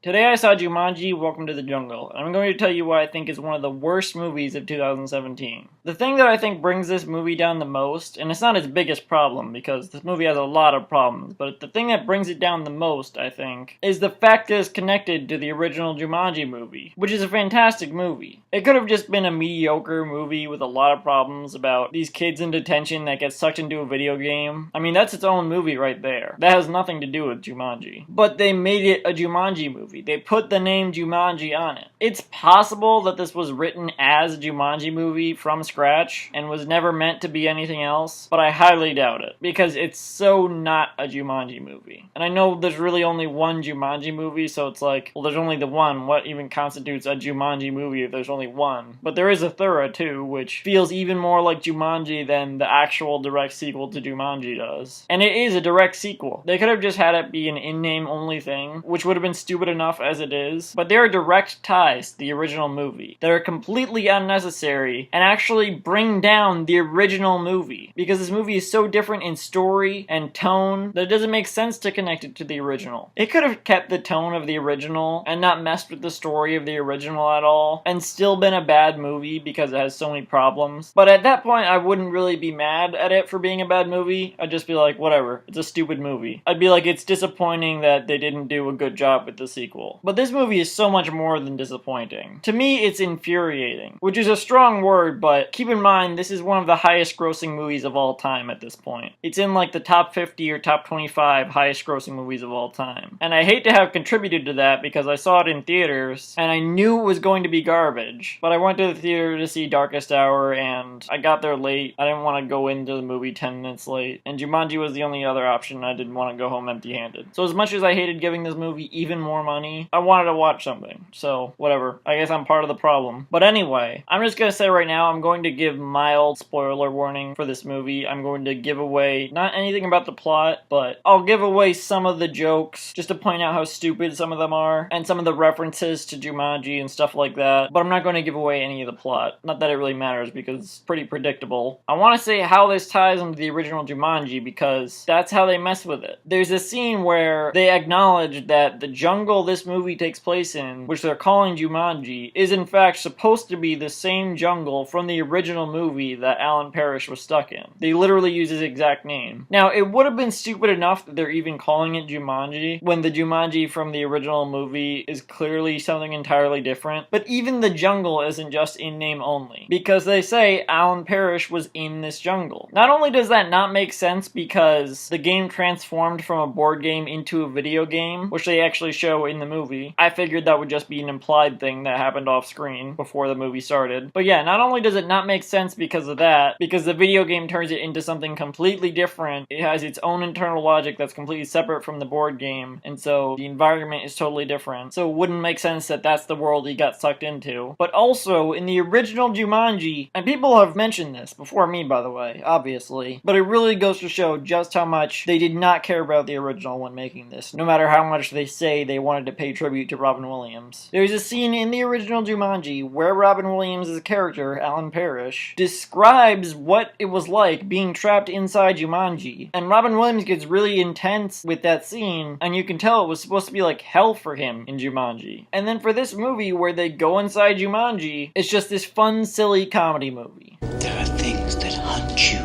Today I saw Jumanji, Welcome to the Jungle, and I'm going to tell you what I think is one of the worst movies of 2017. The thing that I think brings this movie down the most, and it's not its biggest problem because this movie has a lot of problems, but the thing that brings it down the most, I think, is the fact that it's connected to the original Jumanji movie, which is a fantastic movie. It could have just been a mediocre movie with a lot of problems about these kids in detention that get sucked into a video game. I mean, that's its own movie right there. That has nothing to do with Jumanji. But they made it a Jumanji movie. They put the name Jumanji on it. It's possible that this was written as a Jumanji movie from scratch and was never meant to be anything else, but I highly doubt it because it's so not a Jumanji movie. And I know there's really only one Jumanji movie, so it's like, well, there's only the one. What even constitutes a Jumanji movie if there's only one? But there is a third too, which feels even more like Jumanji than the actual direct sequel to Jumanji does. And it is a direct sequel. They could have just had it be an in-name only thing, which would have been stupid enough as it is, but there are direct ties to the original movie that are completely unnecessary and actually bring down the original movie, because this movie is so different in story and tone that it doesn't make sense to connect it to the original. It could have kept the tone of the original and not messed with the story of the original at all and still been a bad movie because it has so many problems, but at that point I wouldn't really be mad at it for being a bad movie. I'd just be like, whatever, it's a stupid movie. I'd be like, it's disappointing that they didn't do a good job with the sequel. But this movie is so much more than disappointing. To me, it's infuriating, which is a strong word, but keep in mind, this is one of the highest grossing movies of all time at this point. It's in like the top 50 or top 25 highest grossing movies of all time. And I hate to have contributed to that because I saw it in theaters, and I knew it was going to be garbage. But I went to the theater to see Darkest Hour, and I got there late. I didn't want to go into the movie 10 minutes late, and Jumanji was the only other option. I didn't want to go home empty-handed. So as much as I hated giving this movie even more money, I wanted to watch something, so whatever. I guess I'm part of the problem. But anyway, I'm just gonna say right now, I'm going to give mild spoiler warning for this movie. I'm going to give away, not anything about the plot, but I'll give away some of the jokes, just to point out how stupid some of them are, and some of the references to Jumanji and stuff like that, but I'm not going to give away any of the plot. Not that it really matters, because it's pretty predictable. I want to say how this ties into the original Jumanji, because that's how they mess with it. There's a scene where they acknowledge that the jungle this movie takes place in, which they're calling Jumanji, is in fact supposed to be the same jungle from the original movie that Alan Parrish was stuck in. They literally use his exact name. Now, it would have been stupid enough that they're even calling it Jumanji, when the Jumanji from the original movie is clearly something entirely different, but even the jungle isn't just in name only, because they say Alan Parrish was in this jungle. Not only does that not make sense because the game transformed from a board game into a video game, which they actually show in the movie. I figured that would just be an implied thing that happened off screen before the movie started. But yeah, not only does it not make sense because of that, because the video game turns it into something completely different, it has its own internal logic that's completely separate from the board game, and so the environment is totally different. So it wouldn't make sense that that's the world he got sucked into. But also, in the original Jumanji, and people have mentioned this before me, by the way, obviously, but it really goes to show just how much they did not care about the original when making this, no matter how much they say they wanted to pay tribute to Robin Williams. There's a scene in the original Jumanji where Robin Williams' character, Alan Parrish, describes what it was like being trapped inside Jumanji. And Robin Williams gets really intense with that scene, and you can tell it was supposed to be like hell for him in Jumanji. And then for this movie where they go inside Jumanji, it's just this fun, silly comedy movie. There are things that hunt you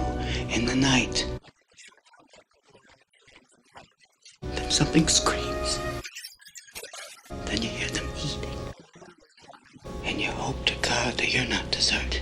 in the night. Then something screams. Then you hear them eating. And you hope to God that you're not dessert.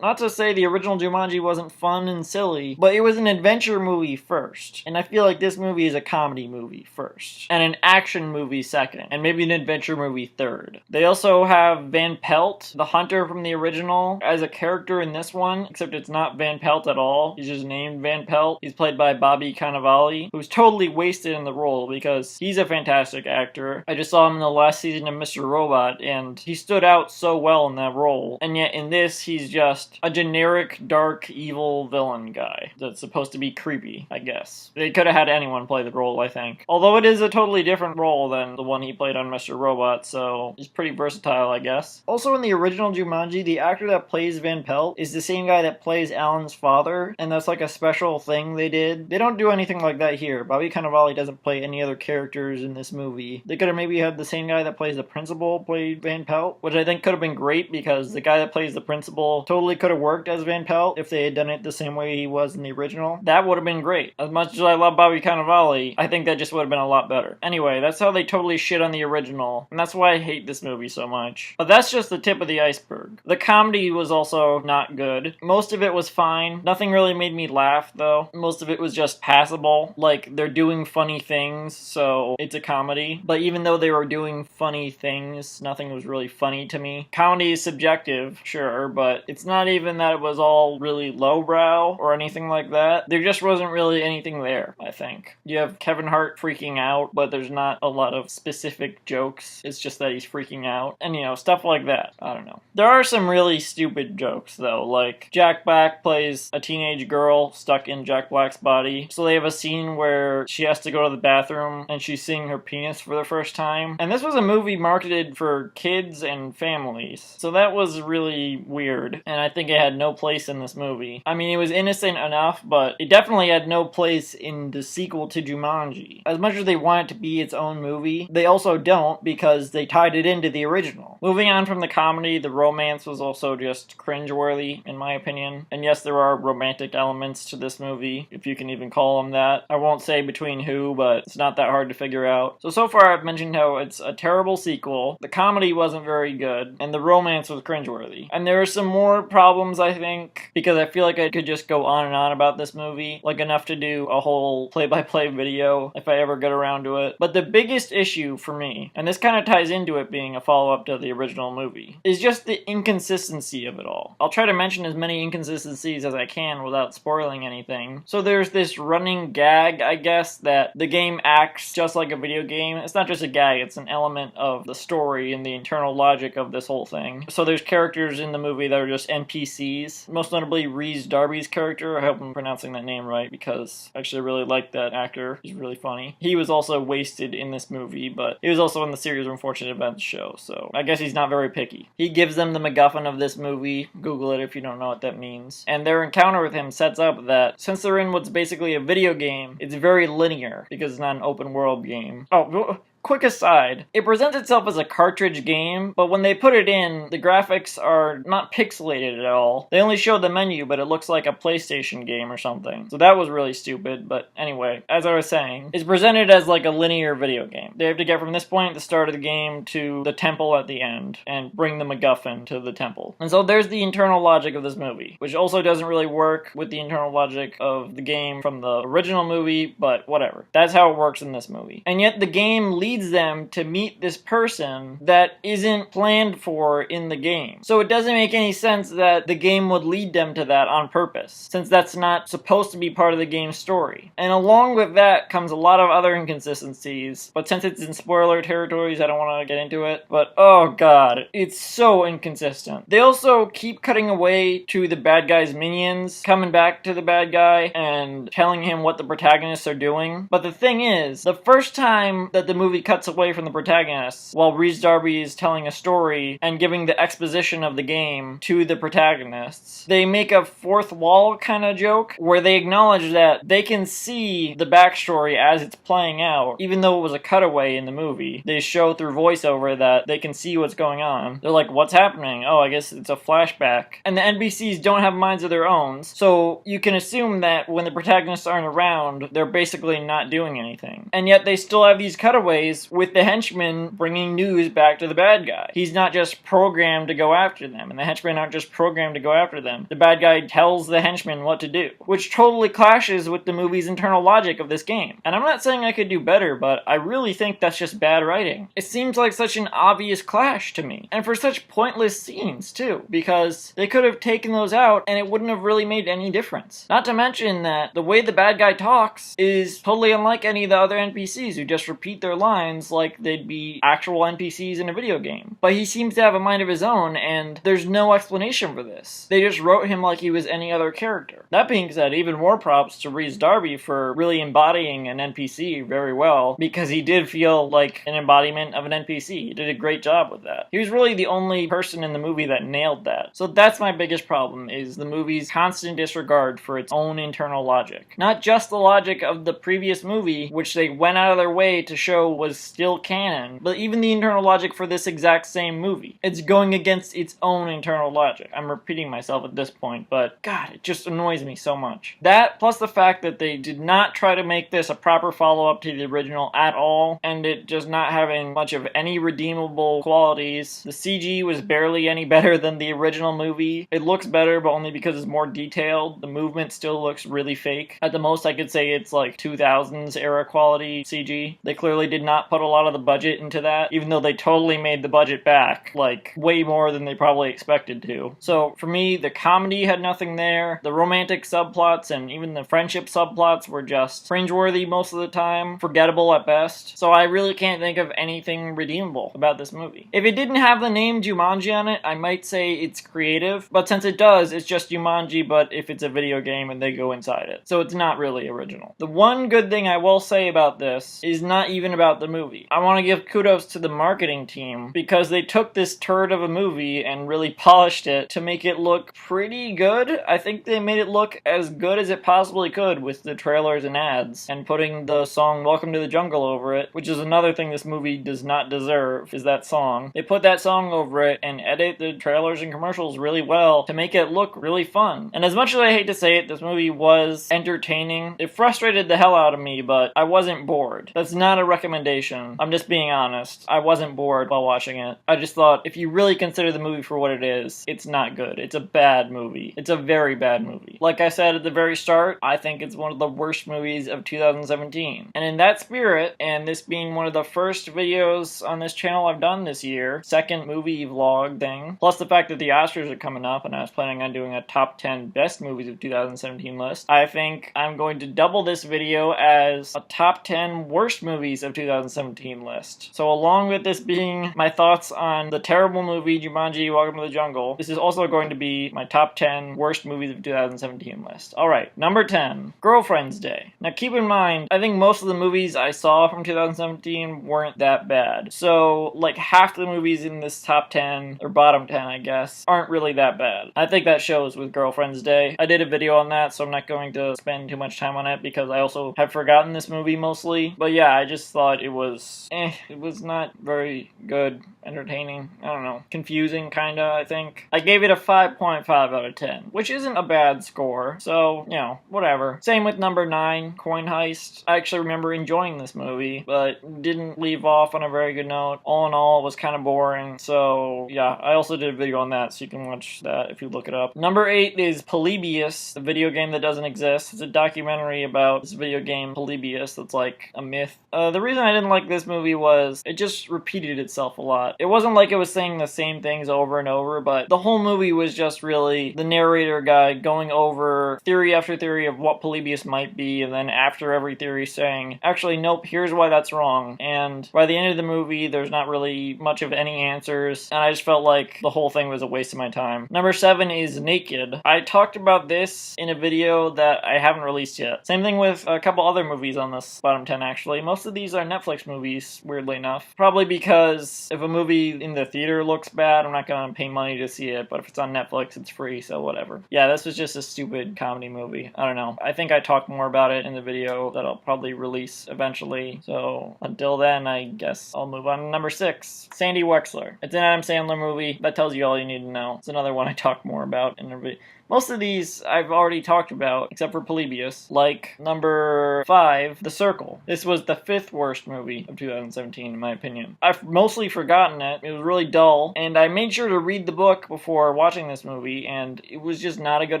Not to say the original Jumanji wasn't fun and silly, but it was an adventure movie first. And I feel like this movie is a comedy movie first. And an action movie second. And maybe an adventure movie third. They also have Van Pelt, the hunter from the original, as a character in this one, except it's not Van Pelt at all. He's just named Van Pelt. He's played by Bobby Cannavale, who's totally wasted in the role because he's a fantastic actor. I just saw him in the last season of Mr. Robot, and he stood out so well in that role. And yet in this, he's just just a generic, dark, evil villain guy that's supposed to be creepy, I guess. They could have had anyone play the role, I think. Although it is a totally different role than the one he played on Mr. Robot, so he's pretty versatile, I guess. Also, in the original Jumanji, the actor that plays Van Pelt is the same guy that plays Alan's father, and that's like a special thing they did. They don't do anything like that here. Bobby Cannavale doesn't play any other characters in this movie. They could have maybe had the same guy that plays the principal play Van Pelt, which I think could have been great because the guy that plays the principal totally could have worked as Van Pelt if they had done it the same way he was in the original. That would have been great. As much as I love Bobby Cannavale, I think that just would have been a lot better. Anyway, that's how they totally shit on the original, and that's why I hate this movie so much. But that's just the tip of the iceberg. The comedy was also not good. Most of it was fine. Nothing really made me laugh, though. Most of it was just passable. Like, they're doing funny things, so it's a comedy. But even though they were doing funny things, nothing was really funny to me. Comedy is subjective, sure, but it's not even that it was all really lowbrow or anything like that. There just wasn't really anything there, I think. You have Kevin Hart freaking out, but there's not a lot of specific jokes. It's just that he's freaking out. And, stuff like that. I don't know. There are some really stupid jokes, though. Like, Jack Black plays a teenage girl stuck in Jack Black's body. So they have a scene where she has to go to the bathroom and she's seeing her penis for the first time. And this was a movie marketed for kids and families. So that was really weird. And I think it had no place in this movie. I mean, it was innocent enough, but it definitely had no place in the sequel to Jumanji. As much as they want it to be its own movie, they also don't because they tied it into the original. Moving on from the comedy, the romance was also just cringeworthy, in my opinion. And yes, there are romantic elements to this movie, if you can even call them that. I won't say between who, but it's not that hard to figure out. So far I've mentioned how it's a terrible sequel, the comedy wasn't very good, and the romance was cringeworthy. And there are some more problems, I think, because I feel like I could just go on and on about this movie, like enough to do a whole play-by-play video if I ever get around to it. But the biggest issue for me, and this kind of ties into it being a follow-up to the original movie, is just the inconsistency of it all. I'll try to mention as many inconsistencies as I can without spoiling anything. So there's this running gag, I guess, that the game acts just like a video game. It's not just a gag, it's an element of the story and the internal logic of this whole thing. So there's characters in the movie that are just NPCs, most notably Rhys Darby's character. I hope I'm pronouncing that name right because I actually really like that actor. He's really funny. He was also wasted in this movie, but he was also in the Series of Unfortunate Events show, so I guess he's not very picky. He gives them the MacGuffin of this movie. Google it if you don't know what that means. And their encounter with him sets up that since they're in what's basically a video game, it's very linear because it's not an open world game. Oh, quick aside, it presents itself as a cartridge game, but when they put it in, the graphics are not pixelated at all. They only show the menu, but it looks like a PlayStation game or something. So that was really stupid, but anyway, as I was saying, it's presented as like a linear video game. They have to get from this point at the start of the game to the temple at the end, and bring the MacGuffin to the temple. And so there's the internal logic of this movie, which also doesn't really work with the internal logic of the game from the original movie, but whatever. That's how it works in this movie. And yet the game leads them to meet this person that isn't planned for in the game. So it doesn't make any sense that the game would lead them to that on purpose, since that's not supposed to be part of the game's story. And along with that comes a lot of other inconsistencies, but since it's in spoiler territories, I don't want to get into it. But oh god, it's so inconsistent. They also keep cutting away to the bad guy's minions, coming back to the bad guy and telling him what the protagonists are doing. But the thing is, the first time that the movie cuts away from the protagonists while Rhys Darby is telling a story and giving the exposition of the game to the protagonists, they make a fourth wall kind of joke where they acknowledge that they can see the backstory as it's playing out, even though it was a cutaway in the movie. They show through voiceover that they can see what's going on. They're like, what's happening? Oh, I guess it's a flashback. And the NPCs don't have minds of their own, so you can assume that when the protagonists aren't around, they're basically not doing anything. And yet they still have these cutaways with the henchman bringing news back to the bad guy. He's not just programmed to go after them, and the henchmen aren't just programmed to go after them. The bad guy tells the henchman what to do, which totally clashes with the movie's internal logic of this game. And I'm not saying I could do better, but I really think that's just bad writing. It seems like such an obvious clash to me, and for such pointless scenes too, because they could have taken those out and it wouldn't have really made any difference. Not to mention that the way the bad guy talks is totally unlike any of the other NPCs who just repeat their lines. lines like they'd be actual NPCs in a video game. But he seems to have a mind of his own, and there's no explanation for this. They just wrote him like he was any other character. That being said, even more props to Rhys Darby for really embodying an NPC very well, because he did feel like an embodiment of an NPC. He did a great job with that. He was really the only person in the movie that nailed that. So that's my biggest problem, is the movie's constant disregard for its own internal logic. Not just the logic of the previous movie, which they went out of their way to show was still canon, but even the internal logic for this exact same movie. It's going against its own internal logic. I'm repeating myself at this point, but God, it just annoys me so much. That, plus the fact that they did not try to make this a proper follow-up to the original at all, and it just not having much of any redeemable qualities. The CG was barely any better than the original movie. It looks better, but only because it's more detailed. The movement still looks really fake. At the most, I could say it's like 2000s era quality CG. They clearly did not put a lot of the budget into that, even though they totally made the budget back, like way more than they probably expected to. So for me, the comedy had nothing there. The romantic subplots and even the friendship subplots were just cringeworthy most of the time, forgettable at best. So I really can't think of anything redeemable about this movie. If it didn't have the name Jumanji on it, I might say it's creative, but since it does, it's just Jumanji, but if it's a video game and they go inside it. So it's not really original. The one good thing I will say about this is not even about the movie. I want to give kudos to the marketing team, because they took this turd of a movie and really polished it to make it look pretty good. I think they made it look as good as it possibly could with the trailers and ads, and putting the song Welcome to the Jungle over it, which is another thing this movie does not deserve, is that song. They put that song over it and edit the trailers and commercials really well to make it look really fun. And as much as I hate to say it, this movie was entertaining. It frustrated the hell out of me, but I wasn't bored. That's not a recommendation. I'm just being honest. I wasn't bored while watching it. I just thought, if you really consider the movie for what it is, it's not good. It's a bad movie. It's a very bad movie. Like I said at the very start, I think it's one of the worst movies of 2017. And in that spirit, and this being one of the first videos on this channel I've done this year, second movie vlog thing, plus the fact that the Oscars are coming up and I was planning on doing a top 10 best movies of 2017 list, I think I'm going to double this video as a top 10 worst movies of 2017 list. So along with this being my thoughts on the terrible movie Jumanji Welcome to the Jungle, this is also going to be my top 10 worst movies of 2017 list. Alright, number 10, Girlfriend's Day. Now keep in mind, I think most of the movies I saw from 2017 weren't that bad. So like half the movies in this top 10, or bottom 10 I guess, aren't really that bad. I think that shows with Girlfriend's Day. I did a video on that, so I'm not going to spend too much time on it because I also have forgotten this movie mostly. But yeah, I just thought it was it was not very good, entertaining, I don't know, confusing kinda, I think. I gave it a 5.5 out of 10, which isn't a bad score, so, you know, whatever. Same with number 9, Coin Heist. I actually remember enjoying this movie, but didn't leave off on a very good note. All in all, it was kind of boring, so yeah, I also did a video on that, so you can watch that if you look it up. Number 8 is Polybius, the video game that doesn't exist. It's a documentary about this video game, Polybius, that's like a myth. The reason I didn't like this movie was it just repeated itself a lot. It wasn't like it was saying the same things over and over, but the whole movie was just really the narrator guy going over theory after theory of what Polybius might be, and then after every theory saying, actually, nope, here's why that's wrong. And by the end of the movie, there's not really much of any answers, and I just felt like the whole thing was a waste of my time. Number 7 is Naked. I talked about this in a video that I haven't released yet. Same thing with a couple other movies on this bottom 10, actually. Most of these are Netflix movies, weirdly enough. Probably because if a movie in the theater looks bad, I'm not gonna pay money to see it, but if it's on Netflix, it's free, so whatever. Yeah, this was just a stupid comedy movie. I don't know. I think I talked more about it in the video that I'll probably release eventually, so until then, I guess I'll move on to number 6, Sandy Wexler. It's an Adam Sandler movie. That tells you all you need to know. It's another one I talk more about in the video. Most of these I've already talked about, except for Polybius. Like number 5, The Circle. This was the 5th worst movie of 2017, in my opinion. I've mostly forgotten it. It was really dull, and I made sure to read the book before watching this movie, and it was just not a good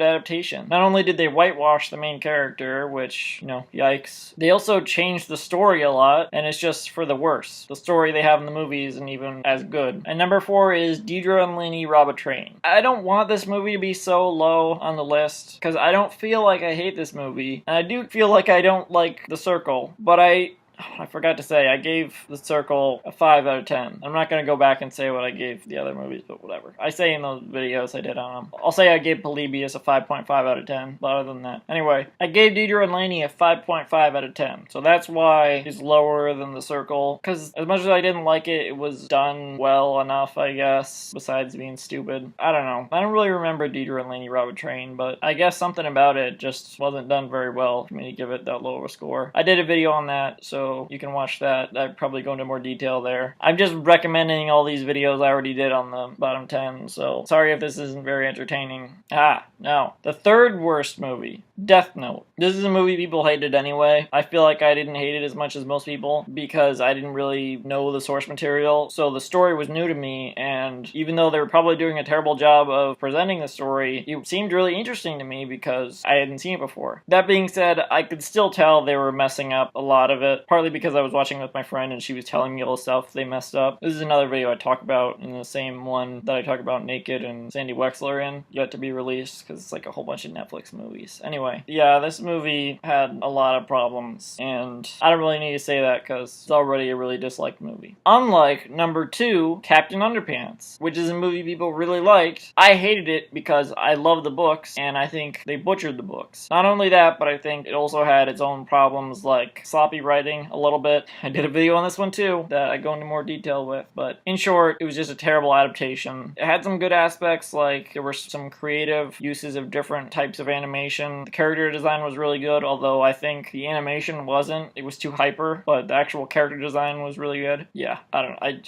adaptation. Not only did they whitewash the main character, which, you know, yikes, they also changed the story a lot, and it's just for the worse. The story they have in the movie isn't even as good. And number 4 is Deidre and Lainey Rob a Train. I don't want this movie to be so low on the list, because I don't feel like I hate this movie, and I do feel like I don't like The Circle, but I I forgot to say, I gave The Circle a 5 out of 10. I'm not going to go back and say what I gave the other movies, but whatever. I say in those videos I did on them. I'll say I gave Polybius a 5.5 out of 10, but other than that. Anyway, I gave Deidre and Laney a 5.5 out of 10. So that's why it's lower than The Circle. Because as much as I didn't like it, it was done well enough, I guess, besides being stupid. I don't know. I don't really remember Deidre and Laney Rob a Train, but I guess something about it just wasn't done very well for me to give it that low of a score. I did a video on that, so you can watch that. I'd probably go into more detail there. I'm just recommending all these videos I already did on the bottom 10, so sorry if this isn't very entertaining. No. The third worst movie, Death Note. This is a movie people hated anyway. I feel like I didn't hate it as much as most people because I didn't really know the source material, so the story was new to me, and even though they were probably doing a terrible job of presenting the story, it seemed really interesting to me because I hadn't seen it before. That being said, I could still tell they were messing up a lot of it, partly because I was watching with my friend and she was telling me all the stuff they messed up. This is another video I talk about in the same one that I talk about Naked and Sandy Wexler in, yet to be released, because it's like a whole bunch of Netflix movies. Anyway, yeah, this movie had a lot of problems, and I don't really need to say that because it's already a really disliked movie. Unlike number 2, Captain Underpants, which is a movie people really liked, I hated it because I love the books, and I think they butchered the books. Not only that, but I think it also had its own problems like sloppy writing a little bit. I did a video on this one too that I go into more detail with, but in short, it was just a terrible adaptation. It had some good aspects, like there were some creative uses of different types of animation. The character design was really good, although I think the animation wasn't. It was too hyper, but the actual character design was really good. Yeah, I don't know.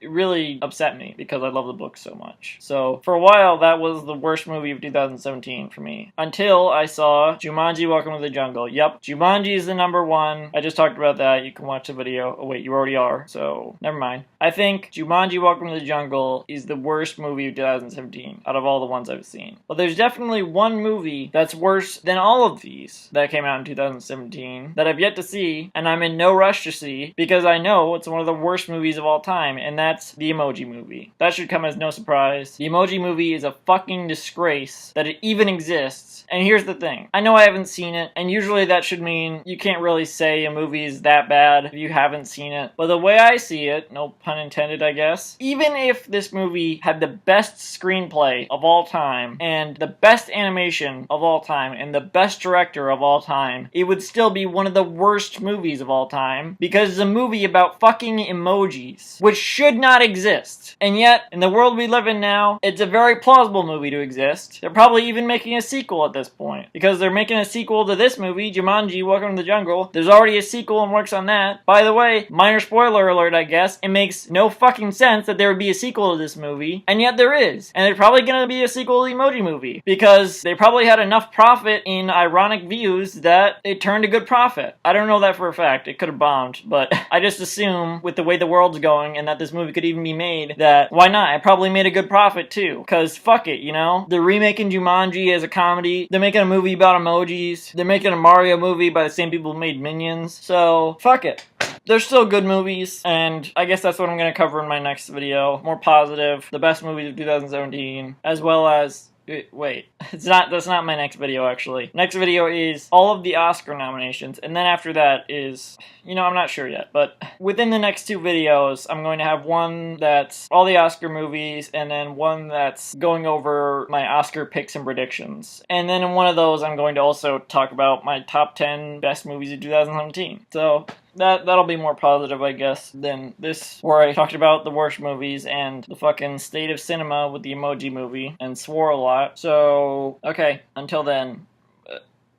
It really upset me because I love the book so much. So for a while, that was the worst movie of 2017 for me. Until I saw Jumanji: Welcome to the Jungle. Yep, Jumanji is the number 1. I just talked about that. You can watch the video. Oh wait, you already are, so never mind. I think Jumanji: Welcome to the Jungle is the worst movie of 2017 out of all the ones I've seen. But there's definitely one movie that's worse than all of these that came out in 2017 that I've yet to see, and I'm in no rush to see because I know it's one of the worst movies of all time, and that's the Emoji Movie. That should come as no surprise. The Emoji Movie is a fucking disgrace that it even exists. And here's the thing. I know I haven't seen it, and usually that should mean you can't really say a movie is that bad if you haven't seen it. But the way I see it, no pun intended I guess, even if this movie had the best screenplay of all time, and the best animation of all time, and the best director of all time, it would still be one of the worst movies of all time, because it's a movie about fucking emojis, which should not exist. And yet, in the world we live in now, it's a very plausible movie to exist. They're probably even making a sequel at this point, because they're making a sequel to this movie, Jumanji: Welcome to the Jungle. There's already a sequel in works on that. By the way, minor spoiler alert I guess, it makes no fucking sense that there would be a sequel to this movie, and yet there is. And there's probably gonna be a sequel to the Emoji Movie, because they probably had enough profit in ironic views that it turned a good profit. I don't know that for a fact, it could have bombed, but I just assume with the way the world's going and that this movie could even be made, that why not? It probably made a good profit too, because fuck it, you know? They're remaking Jumanji as a comedy, they're making a movie about emojis, they're making a Mario movie by the same people who made Minions, so fuck it. They're still good movies, and I guess that's what I'm going to cover in my next video. More positive, the best movies of 2017, as well as... Wait, that's not my next video actually. Next video is all of the Oscar nominations, and then after that is, I'm not sure yet, but within the next 2 videos, I'm going to have one that's all the Oscar movies, and then one that's going over my Oscar picks and predictions. And then in one of those, I'm going to also talk about my top 10 best movies of 2017. So... That'll be more positive, I guess, than this, where I talked about the worst movies and the fucking state of cinema with the Emoji Movie, and swore a lot. So, okay, until then,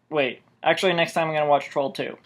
wait. Actually, next time I'm gonna watch Troll 2.